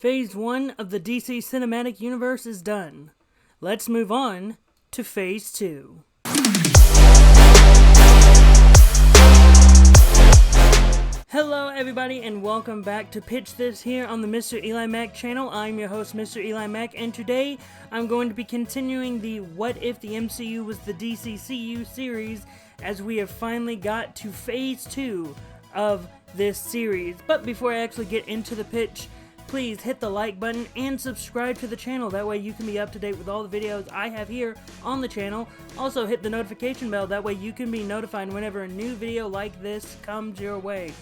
Phase 1 of the DC Cinematic Universe is done. Let's move on to Phase 2. Hello everybody and welcome back to Pitch This here on the MrEliMac channel. I'm your host MrEliMac, and today I'm going to be continuing the What If the MCU Was the DCCU series, as we have finally got to Phase 2 of this series. But before I actually get into the pitch, please hit the like button and subscribe to the channel. That way you can be up to date with all the videos I have here on the channel. Also hit the notification bell. That way you can be notified whenever a new video like this comes your way.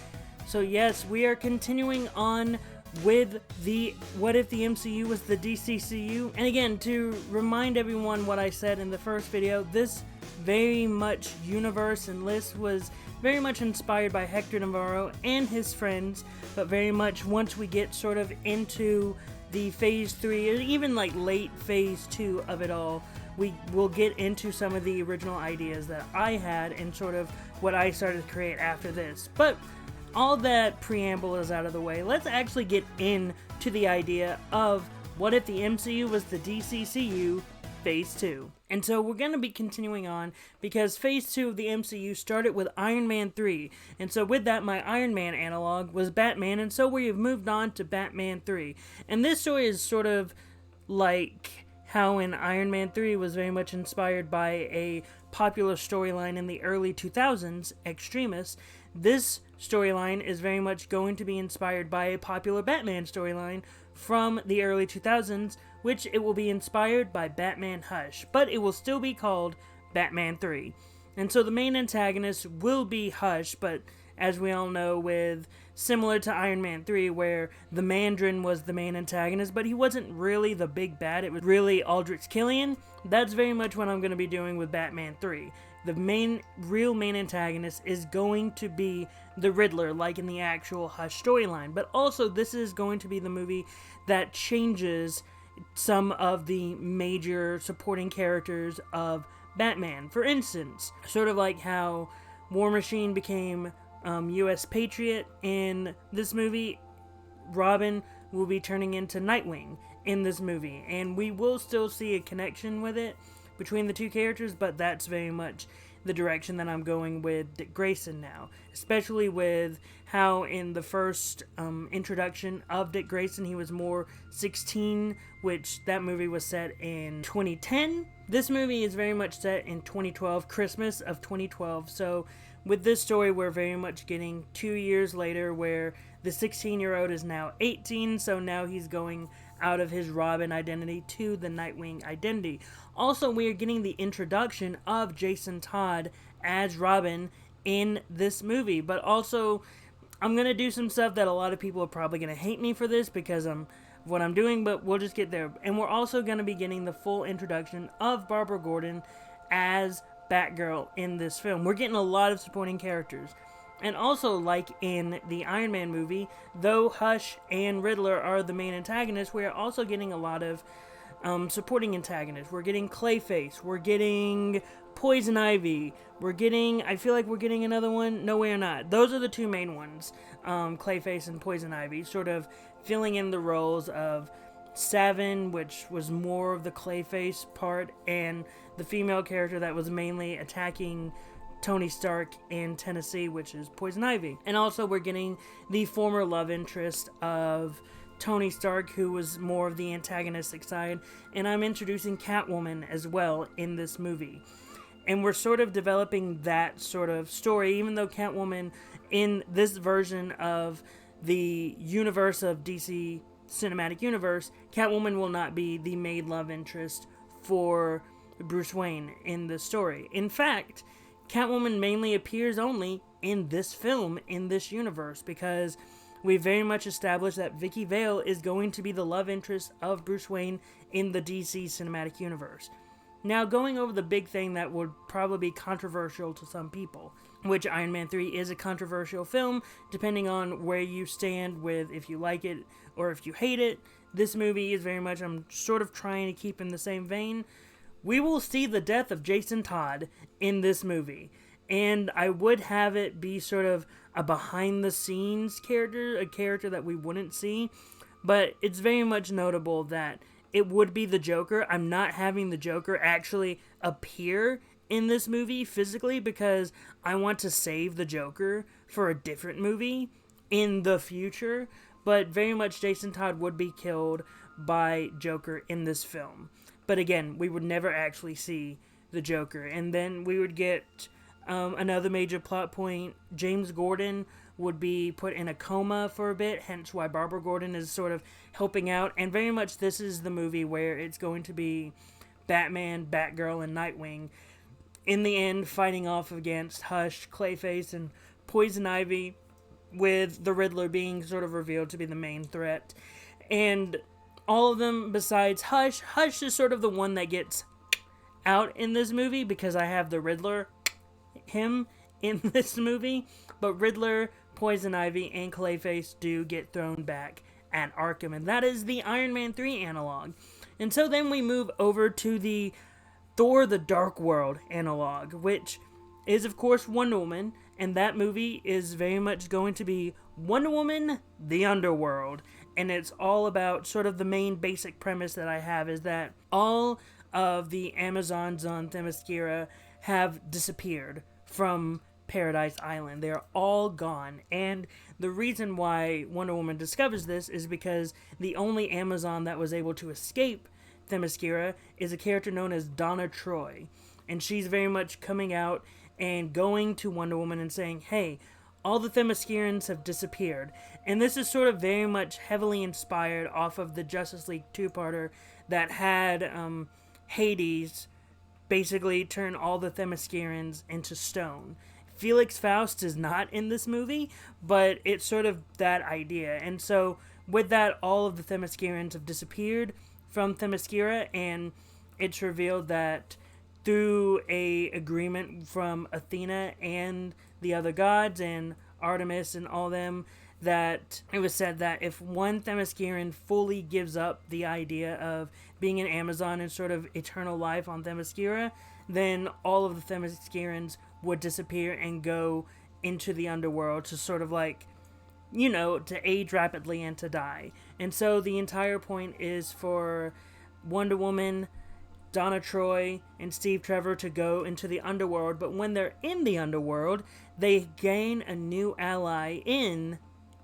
So yes, we are continuing on with the What If the MCU Was the DCCU. And again, to remind everyone what I said in the first video, this very much universe and list was very much inspired by Hector Navarro and his friends, but very much once we get sort of into the Phase 3, or even like late Phase 2 of it all, we will get into some of the original ideas that I had and sort of what I started to create after this. But all that preamble is out of the way. Let's actually get into the idea of what if the MCU was the DCCU Phase 2. And so we're going to be continuing on because Phase 2 of the MCU started with Iron Man 3. And so with that, my Iron Man analog was Batman, and so we have moved on to Batman 3. And this story is sort of like how in Iron Man 3 was very much inspired by a popular storyline in the early 2000s, Extremis. This storyline is very much going to be inspired by a popular Batman storyline from the early 2000s, which it will be inspired by Batman Hush, but it will still be called Batman 3. And so the main antagonist will be Hush, but as we all know, with similar to Iron Man 3, where the Mandarin was the main antagonist, but he wasn't really the big bad, it was really Aldrich Killian. That's very much what I'm going to be doing with Batman 3. The real main antagonist is going to be the Riddler, like in the actual Hush storyline. But also, this is going to be the movie that changes some of the major supporting characters of Batman. For instance, sort of like how War Machine became U.S. Patriot in this movie, Robin will be turning into Nightwing in this movie. And we will still see a connection with it between the two characters, but that's very much the direction that I'm going with Dick Grayson now, especially with how in the first introduction of Dick Grayson he was more 16, which that movie was set in 2010. This movie is very much set in 2012, Christmas of 2012, so with this story we're very much getting 2 years later where the 16-year-old is now 18, so now he's going out of his Robin identity to the Nightwing identity. Also, we are getting the introduction of Jason Todd as Robin in this movie, but also I'm going to do some stuff that a lot of people are probably going to hate me for this because of what I'm doing, but we'll just get there. And we're also going to be getting the full introduction of Barbara Gordon as Batgirl in this film. We're getting a lot of supporting characters. And also, like in the Iron Man movie, though Hush and Riddler are the main antagonists, we are also getting a lot of supporting antagonists. We're getting Clayface, we're getting Poison Ivy, I feel like we're getting another one. No, we are not. Those are the two main ones, Clayface and Poison Ivy, sort of filling in the roles of Savin, which was more of the Clayface part, and the female character that was mainly attacking Tony Stark in Tennessee, which is Poison Ivy. And also we're getting the former love interest of Tony Stark, who was more of the antagonistic side, and I'm introducing Catwoman as well in this movie. And we're sort of developing that sort of story, even though Catwoman in this version of the universe of DC Cinematic Universe, Catwoman will not be the main love interest for Bruce Wayne in the story. In fact, Catwoman mainly appears only in this film, in this universe, because we very much established that Vicky Vale is going to be the love interest of Bruce Wayne in the DC Cinematic Universe. Now, going over the big thing that would probably be controversial to some people, which Iron Man 3 is a controversial film, depending on where you stand with if you like it or if you hate it. This movie is very much, I'm sort of trying to keep in the same vein. We will see the death of Jason Todd in this movie, and I would have it be sort of a behind-the-scenes character, a character that we wouldn't see, But it's very much notable that it would be the Joker. I'm not having the Joker actually appear in this movie physically because I want to save the Joker for a different movie in the future. But very much Jason Todd would be killed by Joker in this film. But again, we would never actually see the Joker. And then we would get another major plot point. James Gordon would be put in a coma for a bit, hence why Barbara Gordon is sort of helping out. And very much this is the movie where it's going to be Batman, Batgirl, and Nightwing in the end fighting off against Hush, Clayface, and Poison Ivy, with the Riddler being sort of revealed to be the main threat. And all of them besides Hush. Hush is sort of the one that gets out in this movie because I have the Riddler, him, in this movie. But Riddler, Poison Ivy, and Clayface do get thrown back at Arkham. And that is the Iron Man 3 analog. And so then we move over to the Thor the Dark World analog, which is of course Wonder Woman. And that movie is very much going to be Wonder Woman, the Underworld. And it's all about sort of the main basic premise that I have is that all of the Amazons on Themyscira have disappeared from Paradise Island. They're all gone. And the reason why Wonder Woman discovers this is because the only Amazon that was able to escape Themyscira is a character known as Donna Troy. And she's very much coming out and going to Wonder Woman and saying, hey, all the Themyscirans have disappeared. And this is sort of very much heavily inspired off of the Justice League two-parter that had Hades basically turn all the Themyscirans into stone. Felix Faust is not in this movie, but it's sort of that idea. And so with that, all of the Themyscirans have disappeared from Themyscira, and it's revealed that through a agreement from Athena and the other gods and Artemis and all them, that it was said that if one Themysciran fully gives up the idea of being an Amazon and sort of eternal life on Themyscira, then all of the Themyscirans would disappear and go into the underworld to sort of like, you know, to age rapidly and to die. And so the entire point is for Wonder Woman, Donna Troy, and Steve Trevor to go into the underworld. But when they're in the underworld, they gain a new ally in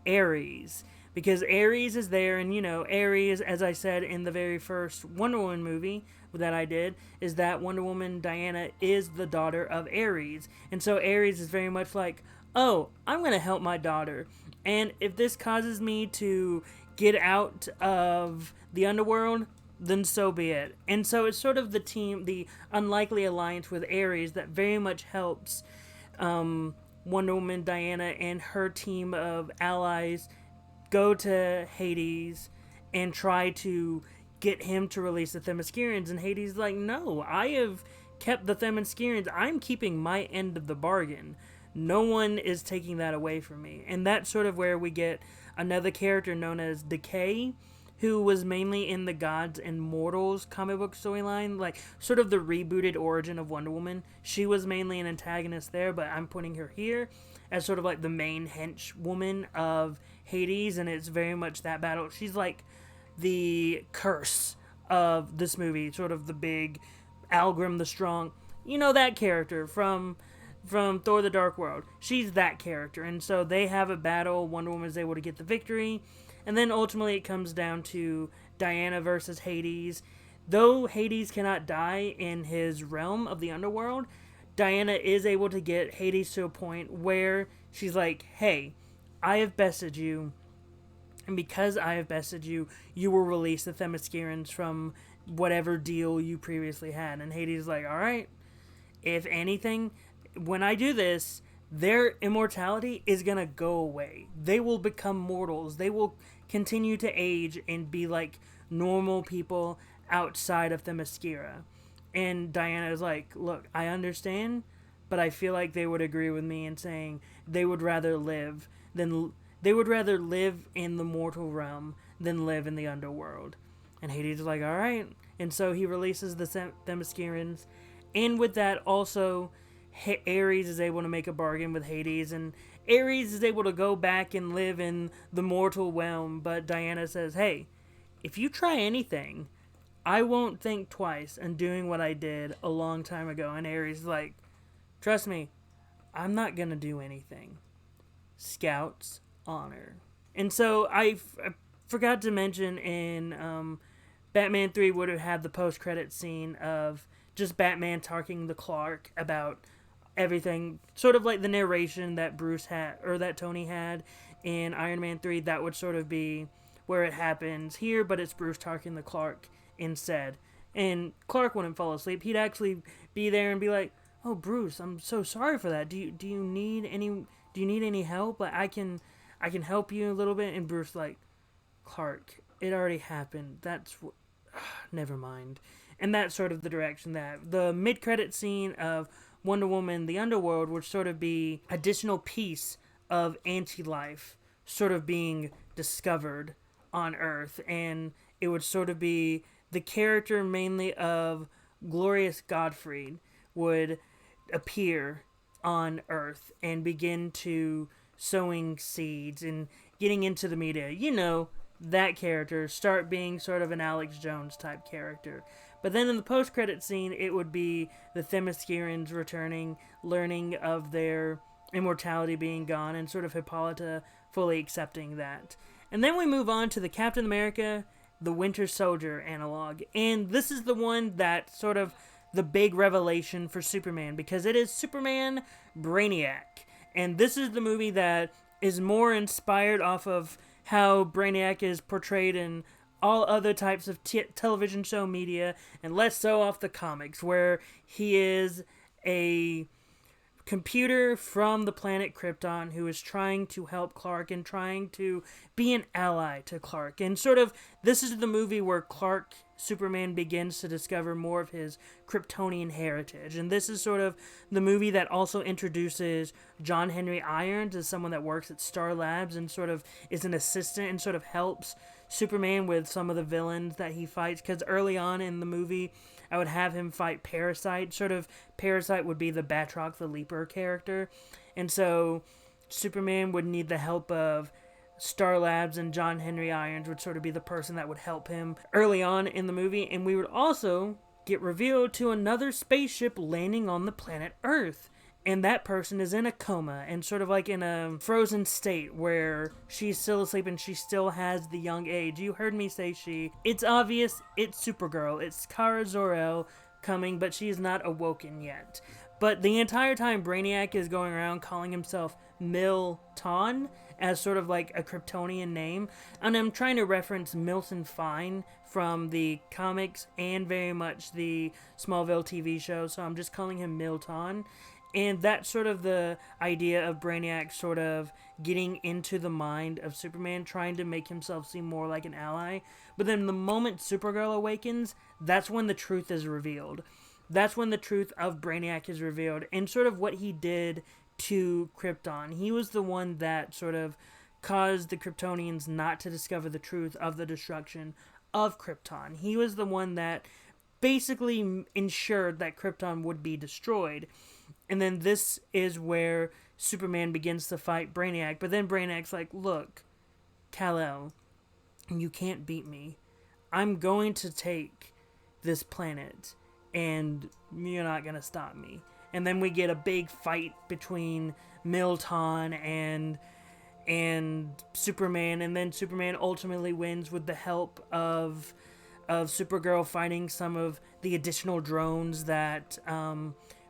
Ares. Because Ares is there, and you know, Ares, as I said in the very first Wonder Woman movie that I did, is that Wonder Woman Diana is the daughter of Ares. And so Ares is very much like, oh, I'm going to help my daughter. And if this causes me to get out of the underworld, then so be it. And so it's sort of the team, the unlikely alliance with Ares that very much helps Wonder Woman Diana and her team of allies go to Hades and try to get him to release the Themyscirans. And Hades is like, no, I have kept the Themyscirans. I'm keeping my end of the bargain. No one is taking that away from me. And that's sort of where we get another character known as Decay, who was mainly in the Gods and Mortals comic book storyline, like sort of the rebooted origin of Wonder Woman. She was mainly an antagonist there, but I'm putting her here as sort of like the main henchwoman of Hades, and it's very much that battle. She's like the curse of this movie, sort of the big Algrim the Strong. You know that character from Thor the Dark World. She's that character, and so they have a battle. Wonder Woman is able to get the victory. And then ultimately it comes down to Diana versus Hades. Though Hades cannot die in his realm of the underworld, Diana is able to get Hades to a point where she's like, hey, I have bested you. And because I have bested you, you will release the Themyscirans from whatever deal you previously had. And Hades is like, alright, if anything, when I do this, their immortality is going to go away. They will become mortals. They will continue to age and be like normal people outside of Themyscira. And Diana is like, look, I understand, but I feel like they would agree with me in saying they would rather live in the mortal realm than live in the underworld. And Hades is like, all right. And so he releases the Themyscirans. And with that also, Ares is able to make a bargain with Hades, and Ares is able to go back and live in the mortal realm, but Diana says, hey, if you try anything, I won't think twice in doing what I did a long time ago. And Ares is like, trust me, I'm not going to do anything. Scout's honor. And so I forgot to mention in Batman 3 would have had the post-credit scene of just Batman talking to Clark about everything, sort of like the narration that Bruce had, or that Tony had in Iron Man 3. That would sort of be where it happens here, but it's Bruce talking to Clark instead. And Clark wouldn't fall asleep. He'd actually be there and be like, "Oh, Bruce, I'm so sorry for that. Do you need any help? Like I can help you a little bit." And Bruce like, "Clark, it already happened. Never mind." And that's sort of the direction that the mid-credit scene of Wonder Woman, the Underworld, would sort of be additional piece of anti-life sort of being discovered on Earth. And it would sort of be the character mainly of Glorious Godfrey would appear on Earth and begin to sowing seeds and getting into the media. You know, that character start being sort of an Alex Jones type character. But then in the post-credit scene, it would be the Themyscirans returning, learning of their immortality being gone, and sort of Hippolyta fully accepting that. And then we move on to the Captain America, the Winter Soldier analog. And this is the one that sort of the big revelation for Superman, because it is Superman Brainiac. And this is the movie that is more inspired off of how Brainiac is portrayed in all other types of television show media, and less so off the comics, where he is a computer from the planet Krypton who is trying to help Clark and trying to be an ally to Clark. And sort of, this is the movie where Superman begins to discover more of his Kryptonian heritage. And this is sort of the movie that also introduces John Henry Irons as someone that works at Star Labs and sort of is an assistant and sort of helps Superman with some of the villains that he fights. Because early on in the movie, I would have him fight Parasite. Sort of, Parasite would be the Batroc the Leaper character. And so Superman would need the help of Star Labs, and John Henry Irons would sort of be the person that would help him early on in the movie. And we would also get revealed to another spaceship landing on the planet Earth. And that person is in a coma and sort of like in a frozen state where she's still asleep and she still has the young age. You heard me say she. It's obvious it's Supergirl. It's Kara Zor-El coming, but she's not awoken yet. But the entire time, Brainiac is going around calling himself Milton as sort of like a Kryptonian name. And I'm trying to reference Milton Fine from the comics and very much the Smallville TV show, so I'm just calling him Milton. And that's sort of the idea of Brainiac sort of getting into the mind of Superman, trying to make himself seem more like an ally. But then the moment Supergirl awakens, that's when the truth is revealed. That's when the truth of Brainiac is revealed, and sort of what he did to Krypton. He was the one that sort of caused the Kryptonians not to discover the truth of the destruction of Krypton. He was the one that basically ensured that Krypton would be destroyed. And then this is where Superman begins to fight Brainiac. But then Brainiac's like, look, Kal-El, you can't beat me. I'm going to take this planet, and you're not going to stop me. And then we get a big fight between Milton and Superman. And then Superman ultimately wins with the help of Supergirl fighting some of the additional drones that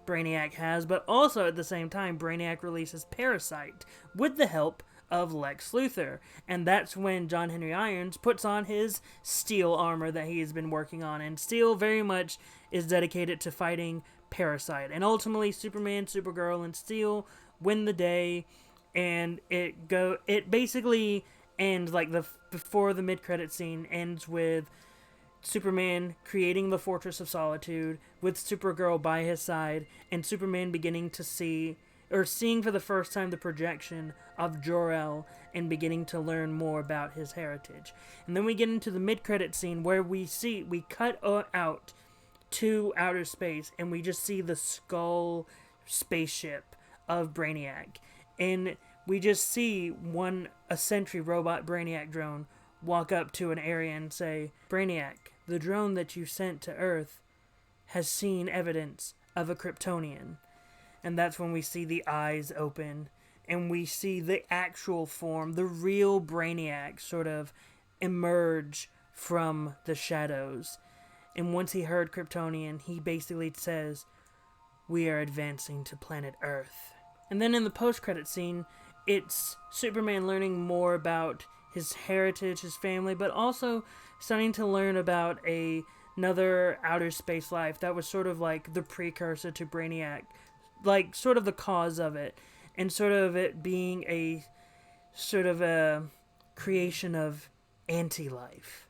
Brainiac has, but also at the same time, Brainiac releases Parasite with the help of Lex Luthor. And that's when John Henry Irons puts on his steel armor that he has been working on. And Steel very much is dedicated to fighting Parasite. And ultimately, Superman, Supergirl, and Steel win the day. And it basically ends like before the mid-credit scene ends with Superman creating the Fortress of Solitude with Supergirl by his side, and Superman beginning to seeing for the first time the projection of Jor-El and beginning to learn more about his heritage. And then we get into the mid-credit scene where we cut out to outer space and we just see the skull spaceship of Brainiac. And we just see a sentry robot Brainiac drone walk up to an area and say, Brainiac, the drone that you sent to Earth has seen evidence of a Kryptonian. And that's when we see the eyes open and we see the actual form, the real Brainiac sort of emerge from the shadows. And once he heard Kryptonian, he basically says, we are advancing to planet Earth. And then in the post-credit scene, it's Superman learning more about his heritage, his family, but also starting to learn about another outer space life that was sort of like the precursor to Brainiac, like sort of the cause of it, and sort of it being a sort of a creation of anti-life.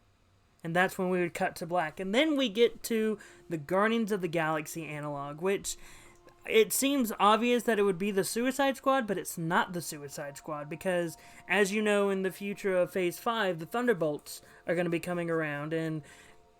And that's when we would cut to black. And then we get to the Guardians of the Galaxy analog, which it seems obvious that it would be the Suicide Squad, but it's not the Suicide Squad because, as you know, in the future of Phase 5, the Thunderbolts are going to be coming around, and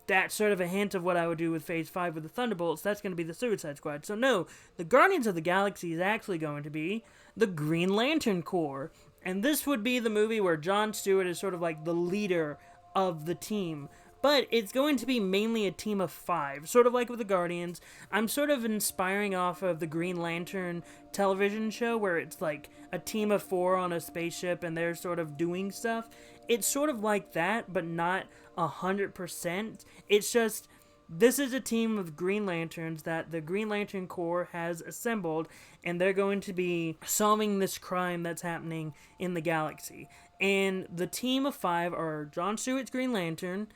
that's sort of a hint of what I would do with Phase 5 with the Thunderbolts. That's going to be the Suicide Squad. So no, the Guardians of the Galaxy is actually going to be the Green Lantern Corps. And this would be the movie where Jon Stewart is sort of like the leader of the team. But it's going to be mainly a team of 5, sort of like with the Guardians. I'm sort of inspiring off of the Green Lantern television show where it's like a team of 4 on a spaceship and they're sort of doing stuff. It's sort of like that, but not 100%. It's just, this is a team of Green Lanterns that the Green Lantern Corps has assembled, and they're going to be solving this crime that's happening in the galaxy. And the team of 5 are Jon Stewart's Green Lantern,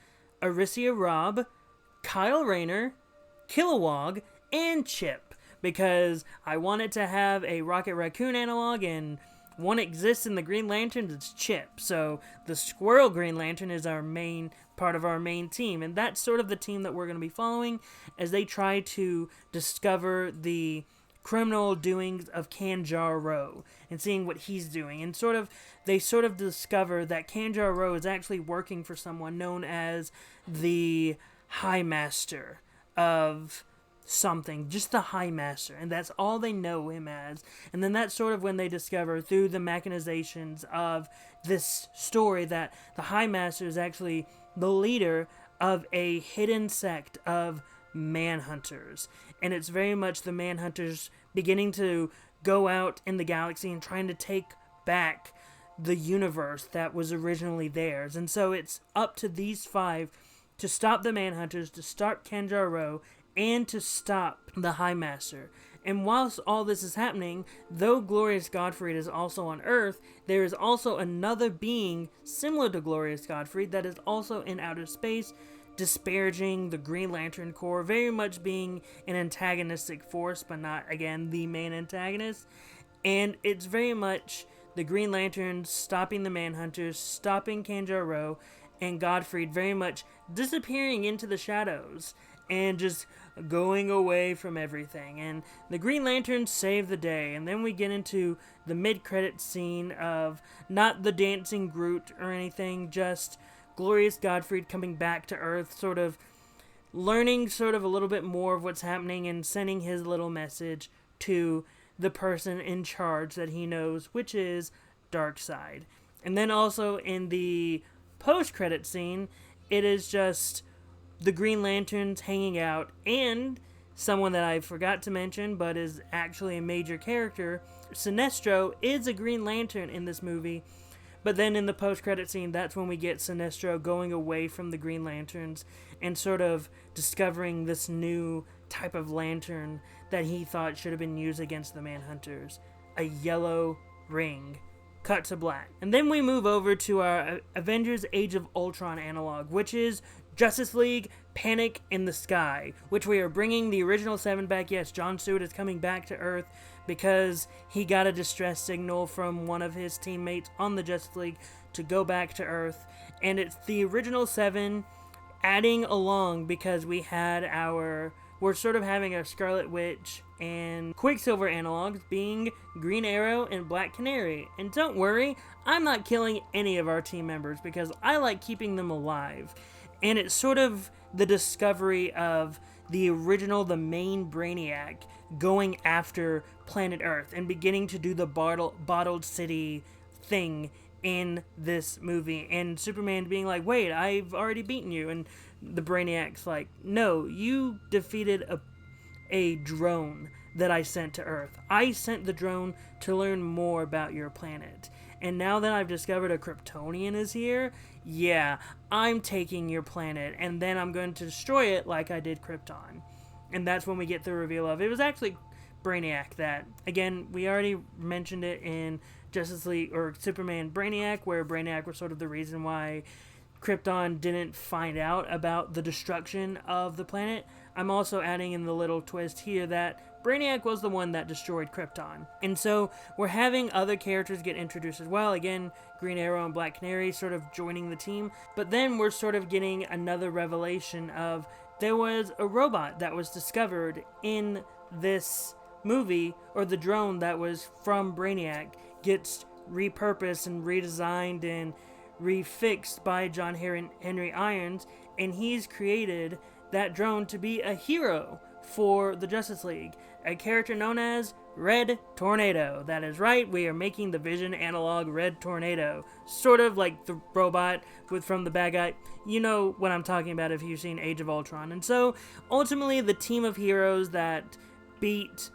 Arisia Robb, Kyle Rayner, Kilowog, and Chip, because I wanted to have a Rocket Raccoon analog, and one exists in the Green Lanterns, it's Chip. So the Squirrel Green Lantern is our main part of our main team, and that's sort of the team that we're going to be following as they try to discover the criminal doings of Kanjar-Ro and seeing what he's doing. And they sort of discover that Kanjar-Ro is actually working for someone known as the High Master of something, just the High Master, and that's all they know him as. And then that's sort of when they discover through the machinations of this story that the High Master is actually the leader of a hidden sect of manhunters. And it's very much the manhunters beginning to go out in the galaxy and trying to take back the universe that was originally theirs. And so it's up to these 5 to stop the manhunters, to stop Kanjar-Ro, and to stop the High Master. And whilst all this is happening, though Glorious Godfrey is also on Earth, there is also another being similar to Glorious Godfrey that is also in outer space, disparaging the Green Lantern Corps, very much being an antagonistic force, but not, again, the main antagonist. And it's very much the Green Lanterns stopping the Manhunters, stopping Kanjar-Ro, and Godfrey very much disappearing into the shadows and just going away from everything. And the Green Lanterns save the day, and then we get into the mid-credit scene of not the dancing Groot or anything, just Glorious Godfrey coming back to Earth, sort of learning sort of a little bit more of what's happening and sending his little message to the person in charge that he knows, which is Darkseid. And then also in the post-credit scene, it is just the Green Lanterns hanging out, and someone that I forgot to mention but is actually a major character, Sinestro is a Green Lantern in this movie. But then in the post-credit scene, that's when we get Sinestro going away from the Green Lanterns and sort of discovering this new type of lantern that he thought should have been used against the Manhunters. A yellow ring. Cut to black. And then we move over to our Avengers Age of Ultron analog, which is Justice League Panic in the Sky, which we are bringing the original 7 back. Yes, Jon Stewart is coming back to Earth because he got a distress signal from one of his teammates on the Justice League to go back to Earth. And it's the original 7 adding along because we're sort of having our Scarlet Witch and Quicksilver analogs being Green Arrow and Black Canary. And don't worry, I'm not killing any of our team members because I like keeping them alive. And it's sort of the discovery of the main Brainiac, going after planet Earth and beginning to do the bottled city thing in this movie, and Superman being like, wait, I've already beaten you, and the Brainiac's like, no, you defeated a drone that I sent to Earth. I sent the drone to learn more about your planet, and now that I've discovered a Kryptonian is here, yeah, I'm taking your planet, and then I'm going to destroy it like I did Krypton. And that's when we get the reveal of, it was actually Brainiac that, again, we already mentioned it in Justice League, or Superman Brainiac, where Brainiac was sort of the reason why Krypton didn't find out about the destruction of the planet. I'm also adding in the little twist here that Brainiac was the one that destroyed Krypton. And so we're having other characters get introduced as well. Again, Green Arrow and Black Canary sort of joining the team. But then we're sort of getting another revelation of, there was a robot that was discovered in this movie, or the drone that was from Brainiac gets repurposed and redesigned and refixed by John Henry Irons, and he's created that drone to be a hero for the Justice League, a character known as Red Tornado. That is right, we are making the Vision analog Red Tornado, sort of like the robot from the bad guy. You know what I'm talking about if you've seen Age of Ultron. And so ultimately the team of heroes that beat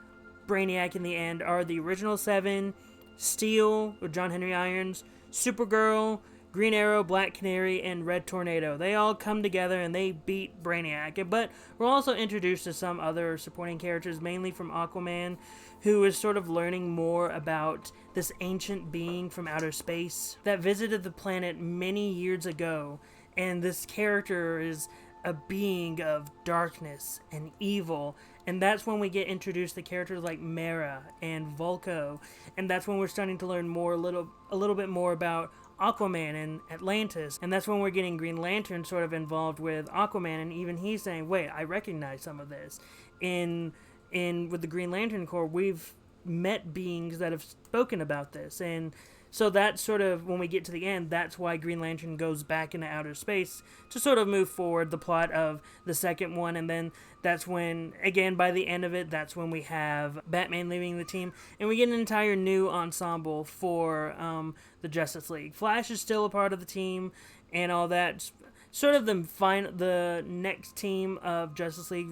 Brainiac in the end are the original 7, Steel, or John Henry Irons, Supergirl, Green Arrow, Black Canary, and Red Tornado. They all come together and they beat Brainiac. But we're also introduced to some other supporting characters, mainly from Aquaman, who is sort of learning more about this ancient being from outer space that visited the planet many years ago. And this character is a being of darkness and evil, and that's when we get introduced to characters like Mera and Vulko, and that's when we're starting to learn more, a little bit more about Aquaman and Atlantis, and that's when we're getting Green Lantern sort of involved with Aquaman, and even he's saying, wait, I recognize some of this. With the Green Lantern Corps, we've met beings that have spoken about this, and so that's sort of, when we get to the end, that's why Green Lantern goes back into outer space to sort of move forward the plot of the second one. And then that's when, again, by the end of it, that's when we have Batman leaving the team. And we get an entire new ensemble for the Justice League. Flash is still a part of the team and all that. Sort of the next team of Justice League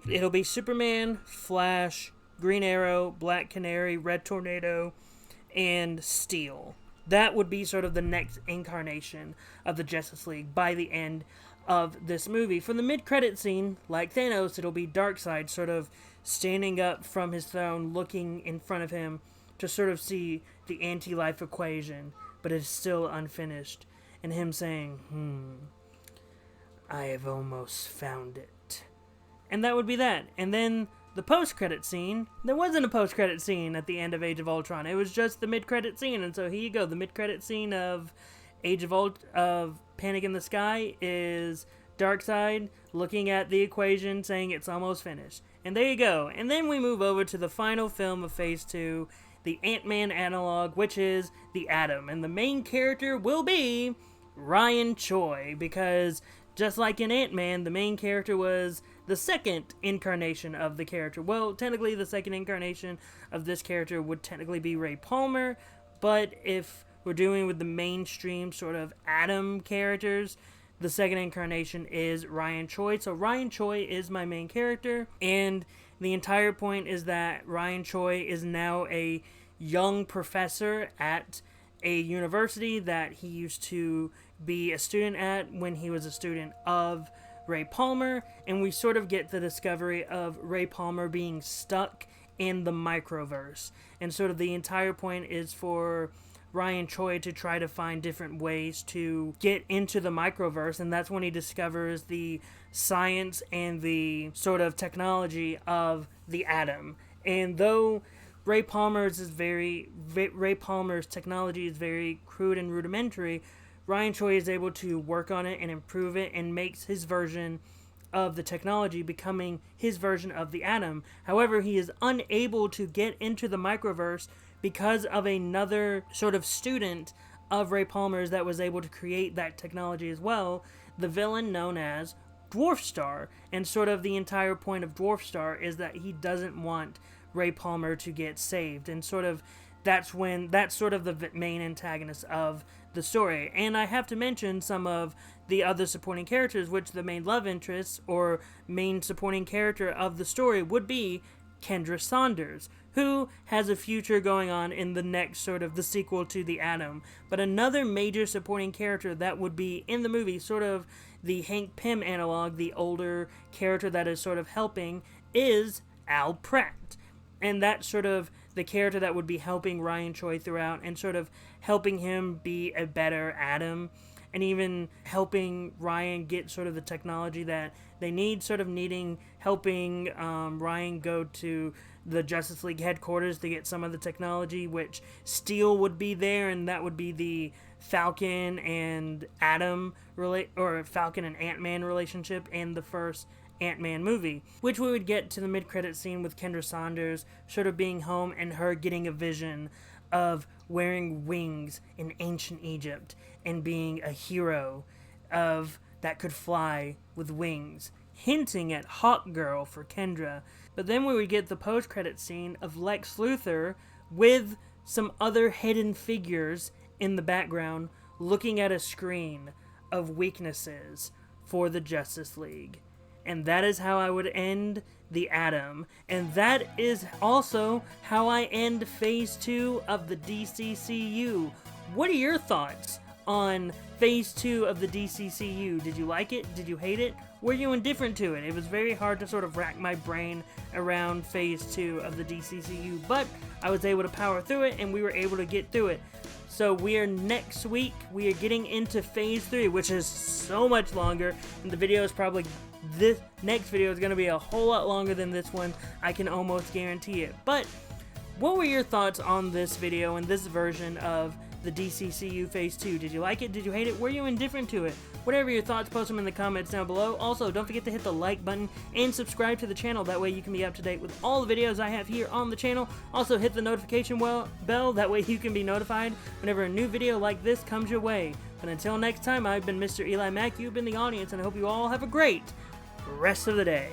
it'll be Superman, Flash, Green Arrow, Black Canary, Red Tornado, and Steel. That would be sort of the next incarnation of the Justice League by the end of this movie. For the mid-credit scene, like Thanos, it'll be Darkseid sort of standing up from his throne, looking in front of him to sort of see the anti-life equation, but it's still unfinished, and him saying, I have almost found it. And that would be that. And then the post-credit scene, there wasn't a post-credit scene at the end of Age of Ultron. It was just the mid-credit scene, and so here you go. The mid-credit scene of of Panic in the Sky is Darkseid looking at the equation, saying it's almost finished. And there you go. And then we move over to the final film of Phase 2, the Ant-Man analog, which is the Atom. And the main character will be Ryan Choi, because just like in Ant-Man, the main character was the second incarnation of the character. Well, technically the second incarnation of this character would technically be Ray Palmer, but if we're doing with the mainstream sort of Atom characters, the second incarnation is Ryan Choi. So Ryan Choi is my main character, and the entire point is that Ryan Choi is now a young professor at a university that he used to be a student at when he was a student of Ray Palmer, and we sort of get the discovery of Ray Palmer being stuck in the microverse, and sort of the entire point is for Ryan Choi to try to find different ways to get into the microverse, and that's when he discovers the science and the sort of technology of the Atom. And though Ray Palmer's technology is very crude and rudimentary, Ryan Choi is able to work on it and improve it and makes his version of the technology becoming his version of the Atom. However, he is unable to get into the microverse because of another sort of student of Ray Palmer's that was able to create that technology as well, the villain known as Dwarf Star, and sort of the entire point of Dwarf Star is that he doesn't want Ray Palmer to get saved, and sort of that's sort of the main antagonist of the story. And I have to mention some of the other supporting characters, which the main love interest or main supporting character of the story would be Kendra Saunders, who has a future going on in the next sort of the sequel to The Atom. But another major supporting character that would be in the movie, sort of the Hank Pym analog, the older character that is sort of helping, is Al Pratt. And that's sort of the character that would be helping Ryan Choi throughout and sort of helping him be a better Atom, and even helping Ryan get sort of the technology that they need, sort of helping Ryan go to the Justice League headquarters to get some of the technology, which Steel would be there, and that would be the Falcon and Falcon and Ant-Man relationship in the first Ant-Man movie, which we would get to the mid-credit scene with Kendra Saunders sort of being home and her getting a vision of wearing wings in ancient Egypt and being a hero that could fly with wings, hinting at Hawk Girl for Kendra. But then we would get the post-credit scene of Lex Luthor with some other hidden figures in the background looking at a screen of weaknesses for the Justice League. And that is how I would end The Atom. And that is also how I end Phase 2 of the DCCU. What are your thoughts on Phase 2 of the DCCU? Did you like it? Did you hate it? Were you indifferent to it? It was very hard to sort of rack my brain around Phase 2 of the DCCU, but I was able to power through it, and we were able to get through it. So next week, we are getting into Phase 3, which is so much longer, and the video is probably... This next video is going to be a whole lot longer than this one, I can almost guarantee it. But what were your thoughts on this video and this version of the DCCU Phase 2? Did you like it? Did you hate it? Were you indifferent to it? Whatever your thoughts, post them in the comments down below. Also, don't forget to hit the like button and subscribe to the channel. That way you can be up to date with all the videos I have here on the channel. Also, hit the notification bell. That way you can be notified whenever a new video like this comes your way. But until next time, I've been Mr. Eli Mac. You've been the audience, and I hope you all have a great rest of the day.